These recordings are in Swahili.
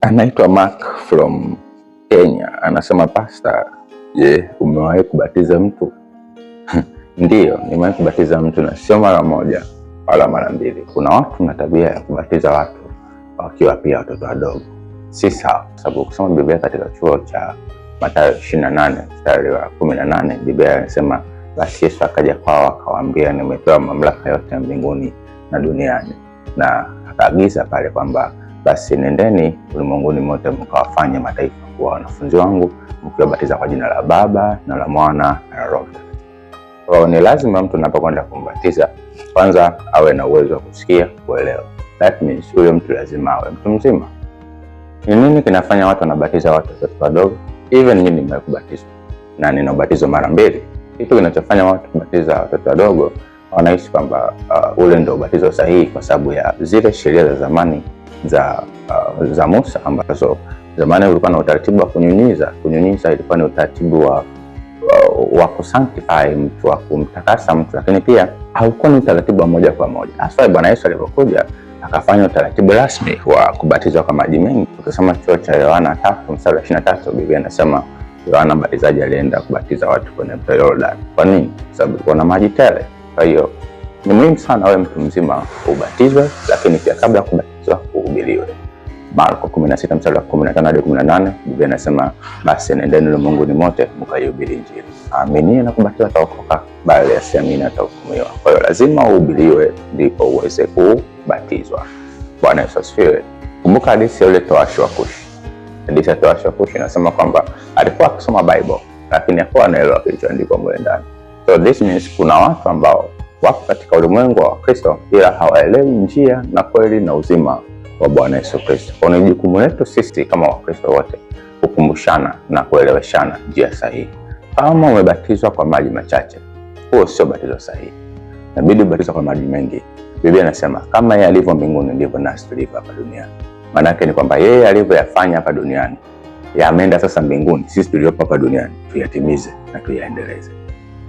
Anaitwa Mark from Kenya, anasema Pastor, je, umewahi kubatiza mtu? Ndiyo, nimewahi kubatiza mtu, na sio mara moja wala mara mbili. Kuna watu na tabia ya kubatiza watu wakiwa pia watoto wadogo. Si sawa, sababu kusoma Biblia katika chuo cha Mathayo 28 mstari wa 18, Biblia inasema basi Yesu akaja kwao akawaambia, nimepewa mamlaka yote ya mbinguni na duniani, na akaagiza pale kwamba basi nendeni ulimwenguni mote mkawafanye mataifa kuwa wanafunzi wangu, mkiwabatiza kwa jina la Baba na la Mwana na la Roho Mtakatifu. Kwa ni lazima mtu anapokwenda kumbatiza kwanza awe na uwezo wa kusikia, kuelewa. That means huyo mtu lazima awe mtu mzima. Ni nini kinafanya watu wanabatiza watoto wadogo? Even mimi nimekubatizwa na nina ubatizo mara mbili. Kitu kinachofanya watu kubatiza watoto wadogo, wanahisi kwamba ule ndio ubatizo sahihi kwa sababu ya zile sheria za zamani za Musa, ambazo zamani ulikuwa na utaratibu wa kunyunyiza. Kunyunyiza ilikuwa ni utaratibu wa kusanctify mtu, wa kumtakasa mtu, lakini pia haukuwa ni utaratibu wa moja kwa moja. Hasa Bwana Yesu alipokuja akafanya utaratibu rasmi wa kubatizwa kwa maji mengi. Tukisoma chuo cha Yohana 3 mstari wa 23, Biblia inasema Yohana Mbatizaji alienda kubatiza watu kwenye mto Yordani. Kwa nini? Kwa sababu kulikuwa na maji tele. Kwa hiyo ni muhimu sana wewe mtu mzima ubatizwe, lakini pia kabla ya kubatizwa uhubiriwe. Marko 16 mstari wa 15 hadi 18, Biblia inasema basi nendeni ulimwenguni mote mkaihubiri Injili. Aamini na kubatizwa ataokoka, bali asiamini atahukumiwa. Kwa hiyo lazima uhubiriwe ndipo uweze kubatizwa. Bwana Yesu asifiwe. Kumbuka hadithi ya yule towashi wa Kushi. Hadithi ya towashi wa Kushi inasema kwamba alikuwa akisoma Bible lakini hakuwa anaelewa kilichoandikwa mle ndani. So this means kuna watu ambao wako katika ulimwengu wa Kristo ila hawaelewi njia na kweli na uzima wa Bwana Yesu Kristo. Kwa ni jukumu letu sisi kama Wakristo wote kukumbushana na kueleweshana njia sahihi. Kama umebatizwa kwa maji machache, huo sio batizo sahihi. Inabidi ubatizwe kwa maji mengi. Biblia inasema kama yeye alivyo mbinguni ndivyo nasi tulivyo hapa duniani. Maana yake ni kwamba yeye alivyoyafanya hapa duniani yameenda sasa mbinguni, sisi tuliopo hapa duniani tuyatimize na tuyaendeleze.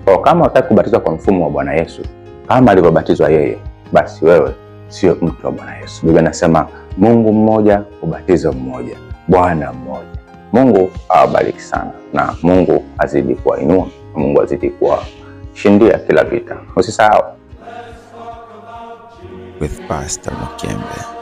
Kwa kama unataka kubatizwa kwa mfumo wa Bwana Yesu kama alivyobatizwa yeye, basi wewe sio mtu wa Bwana Yesu. Biblia inasema Mungu mmoja, ubatizo mmoja, Bwana mmoja. Mungu awabariki sana, na Mungu azidi kuwainua, Mungu azidi kuwashindia kila vita. Usisahau with Pastor Mukembe.